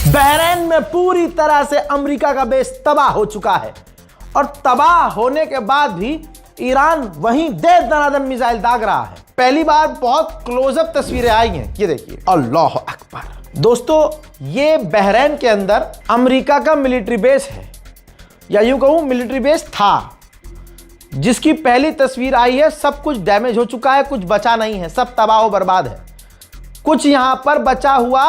Bahrain में पूरी तरह से अमेरिका का बेस तबाह हो चुका है और तबाह होने के बाद भी ईरान वहीं दे दनादन मिसाइल दाग रहा है। पहली बार बहुत क्लोजअप तस्वीरें आई हैं, ये देखिए, अल्लाह अकबर। दोस्तों, ये बहरीन के अंदर अमेरिका का मिलिट्री बेस है, या यूं कहूं मिलिट्री बेस था, जिसकी पहली तस्वीर आई है। सब कुछ डैमेज हो चुका है, कुछ बचा नहीं है, सब तबाह व बर्बाद है। कुछ यहां पर बचा हुआ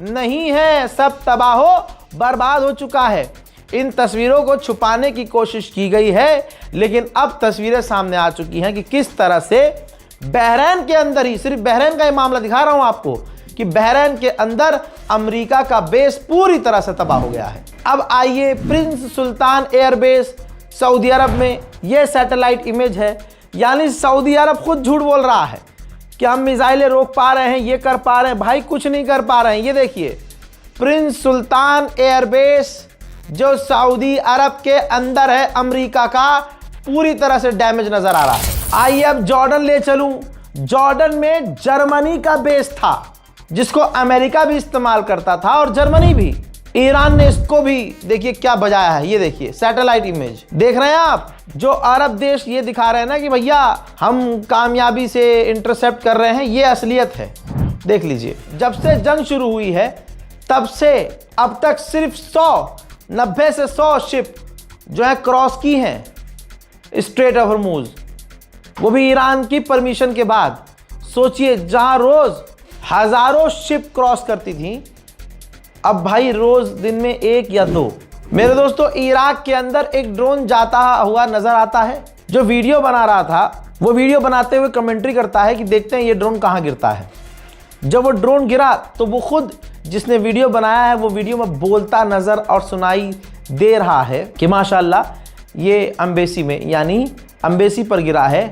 नहीं है, सब तबाह हो बर्बाद हो चुका है। इन तस्वीरों को छुपाने की कोशिश की गई है, लेकिन अब तस्वीरें सामने आ चुकी हैं कि किस तरह से बहरीन के अंदर ही, सिर्फ बहरीन का ही मामला दिखा रहा हूं आपको, कि बहरीन के अंदर अमेरिका का बेस पूरी तरह से तबाह हो गया है। अब आइए, प्रिंस सुल्तान एयरबेस सऊदी अरब में, यह सैटेलाइट इमेज है, यानी सऊदी अरब खुद झूठ बोल रहा है कि हम मिसाइलें रोक पा रहे हैं, ये कर पा रहे हैं। भाई कुछ नहीं कर पा रहे हैं। ये देखिए, प्रिंस सुल्तान एयरबेस जो सऊदी अरब के अंदर है, अमेरिका का, पूरी तरह से डैमेज नजर आ रहा है। आइए अब जॉर्डन ले चलूं। जॉर्डन में जर्मनी का बेस था, जिसको अमेरिका भी इस्तेमाल करता था और जर्मनी भी। ईरान ने इसको भी देखिए क्या बजाया है। ये देखिए सैटेलाइट इमेज देख रहे हैं आप। जो अरब देश ये दिखा रहे हैं ना कि भैया हम कामयाबी से इंटरसेप्ट कर रहे हैं, ये असलियत है। देख लीजिए, जब से जंग शुरू हुई है तब से अब तक सिर्फ 90 से 100 शिप जो है क्रॉस की हैं स्ट्रेट ऑफ हॉर्मूज, वो भी ईरान की परमिशन के बाद। सोचिए, जहां रोज हजारों शिप क्रॉस करती थी, अब भाई रोज दिन में 1 या 2। मेरे दोस्तों, इराक के अंदर एक ड्रोन जाता हुआ नजर आता है। जो वीडियो बना रहा था, वो वीडियो बनाते हुए कमेंट्री करता है कि देखते हैं ये ड्रोन कहां गिरता है। जब वो ड्रोन गिरा तो वो खुद, जिसने वीडियो बनाया है, वो वीडियो में बोलता नजर और सुनाई दे रहा है कि माशाल्लाह ये एम्बेसी में, यानी एम्बेसी पर गिरा है।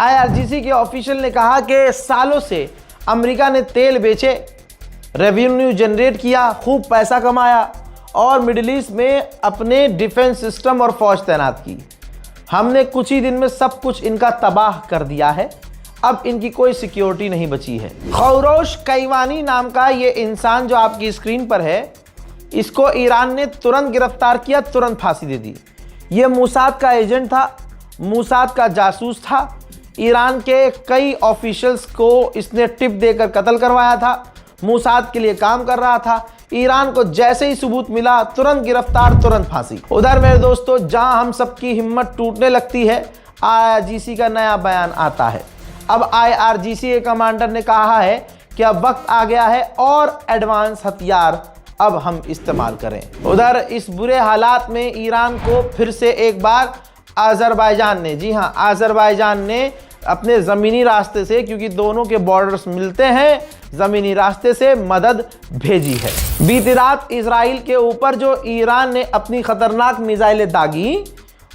IRGC के ऑफिशियल ने कहा कि सालों से अमेरिका ने तेल बेचे, रेवेन्यू जनरेट किया, खूब पैसा कमाया और मिडिल ईस्ट में अपने डिफेंस सिस्टम और फौज तैनात की। हमने कुछ ही दिन में सब कुछ इनका तबाह कर दिया है। अब इनकी कोई सिक्योरिटी नहीं बची है। खौरोश कैवानी नाम का ये इंसान जो आपकी स्क्रीन पर है, इसको ईरान ने तुरंत गिरफ्तार किया, तुरंत फांसी दे दी। ये मूसाद का एजेंट था, मूसाद का जासूस था। ईरान के कई ऑफिशियल्स को इसने टिप देकर कत्ल करवाया था। मूसाद के लिए काम कर रहा था। ईरान को जैसे ही सबूत मिला, तुरंत गिरफ्तार, तुरंत फांसी। उधर मेरे दोस्तों, जहां हम सबकी हिम्मत टूटने लगती है, IRGC का नया बयान आता है। अब IRGC के कमांडर ने कहा है कि अब वक्त आ गया है और एडवांस हथियार अब हम इस्तेमाल करें। उधर इस बुरे हालात में ईरान को फिर से एक बार अजरबैजान ने, जी हाँ, अजरबैजान ने अपने ज़मीनी रास्ते से, क्योंकि दोनों के बॉर्डर्स मिलते हैं, ज़मीनी रास्ते से मदद भेजी है। बीती रात इजराइल के ऊपर जो ईरान ने अपनी ख़तरनाक मिसाइलें दागी,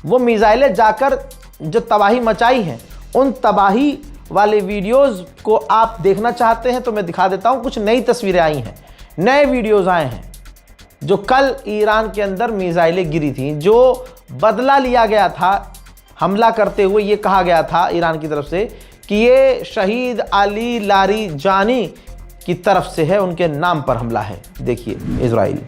वो मिसाइलें जाकर जो तबाही मचाई हैं, उन तबाही वाले वीडियोज़ को आप देखना चाहते हैं तो मैं दिखा देता हूँ। कुछ नई तस्वीरें आई हैं, नए वीडियोज़ आए हैं। जो कल ईरान के अंदर मिसाइलें गिरी थी, जो बदला लिया गया था हमला करते हुए, ये कहा गया था ईरान की तरफ से कि ये शहीद अली लारीजानी की तरफ से है, उनके नाम पर हमला है। देखिए इजराइल।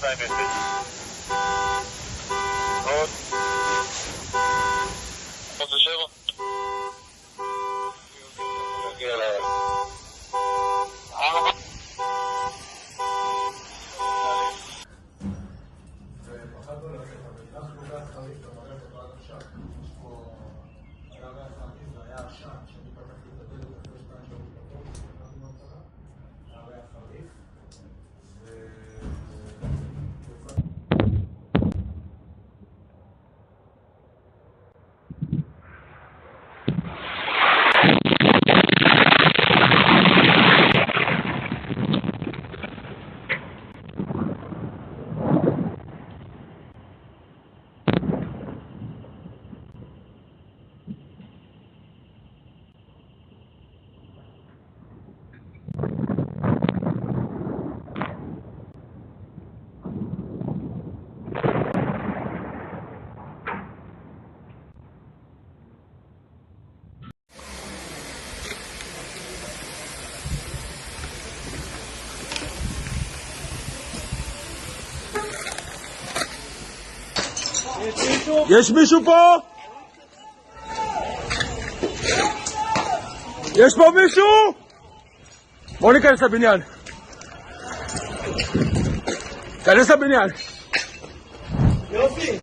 2 יש מישהו פה? יש פה מישהו? בואו ניכנס לבניין. כנס לבניין.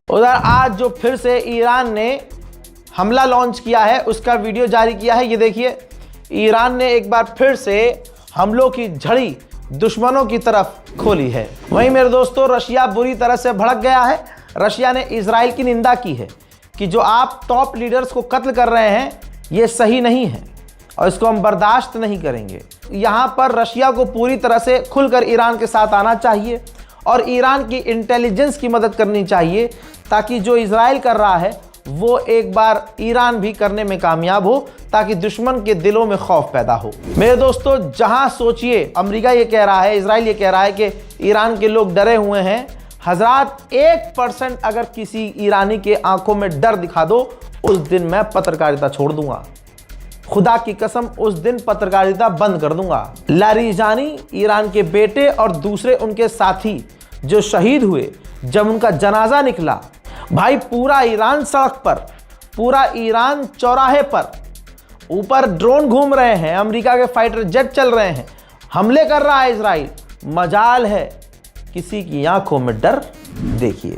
उधर आज जो फिर से ईरान ने हमला लॉन्च किया है उसका वीडियो जारी किया है। ये देखिए, ईरान ने एक बार फिर से हमलों की झड़ी दुश्मनों की तरफ खोली है। वहीं मेरे दोस्तों, रशिया बुरी तरह से भड़क गया है। रशिया ने इजराइल की निंदा की है कि जो आप टॉप लीडर्स को कत्ल कर रहे हैं ये सही नहीं है और इसको हम बर्दाश्त नहीं करेंगे। यहाँ पर रशिया को पूरी तरह से खुलकर ईरान के साथ आना चाहिए और ईरान की इंटेलिजेंस की मदद करनी चाहिए ताकि जो इजराइल कर रहा है वो एक बार ईरान भी करने में कामयाब हो, ताकि दुश्मन के दिलों में खौफ पैदा हो। मेरे दोस्तों, जहां सोचिए अमेरिका ये कह रहा है, इजराइल ये कह रहा है कि ईरान के लोग डरे हुए हैं। हजरात, 1% अगर किसी ईरानी के आंखों में डर दिखा दो, उस दिन मैं पत्रकारिता छोड़ दूंगा। खुदा की कसम, उस दिन पत्रकारिता बंद कर दूंगा। लारीजानी ईरान के बेटे और दूसरे उनके साथी जो शहीद हुए, जब उनका जनाजा निकला, भाई पूरा ईरान सड़क पर, पूरा ईरान चौराहे पर, ऊपर ड्रोन घूम रहे हैं, अमेरिका के फाइटर जेट चल रहे हैं, हमले कर रहा है इजराइल। मजाल है किसी की आंखों में डर। देखिए,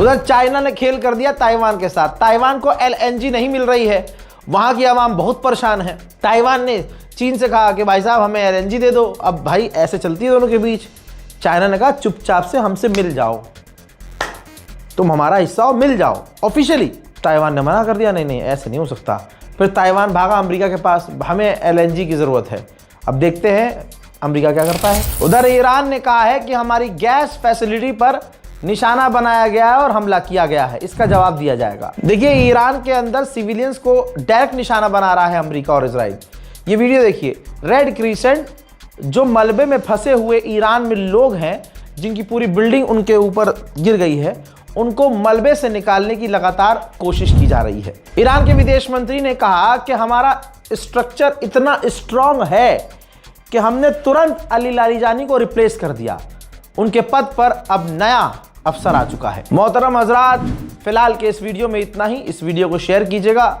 उधर चाइना ने खेल कर दिया ताइवान के साथ। ताइवान को LNG नहीं मिल रही है, वहां की आवाम बहुत परेशान है। ताइवान ने चीन से कहा कि भाई साहब हमें LNG दे दो। अब भाई ऐसे चलती है दोनों के बीच। चाइना ने कहा चुपचाप से हमसे मिल जाओ, तुम हमारा हिस्सा हो, मिल जाओ ऑफिशियली। ताइवान ने मना कर दिया, नहीं नहीं ऐसे नहीं हो सकता। फिर ताइवान भागा अमेरिका के पास, हमें LNG की ज़रूरत है। अब देखते हैं अमेरिका क्या करता है। उधर ईरान ने कहा है कि हमारी गैस फैसिलिटी पर निशाना बनाया गया है और हमला किया गया है, इसका जवाब दिया जाएगा। देखिए, ईरान के अंदर सिविलियंस को डायरेक्ट निशाना बना रहा है अमेरिका और इजराइल। ये वीडियो देखिए, रेड क्रिसेंट जो मलबे में फंसे हुए ईरान में लोग हैं, जिनकी पूरी बिल्डिंग उनके ऊपर गिर गई है, उनको मलबे से निकालने की लगातार कोशिश की जा रही है। ईरान के विदेश मंत्री ने कहा कि हमारा स्ट्रक्चर इतना स्ट्रांग है कि हमने तुरंत अली लारीजानी को रिप्लेस कर दिया। उनके पद पर अब नया अफसर आ चुका है। मोहतरम हजरात, फिलहाल के इस वीडियो में इतना ही। इस वीडियो को शेयर कीजिएगा।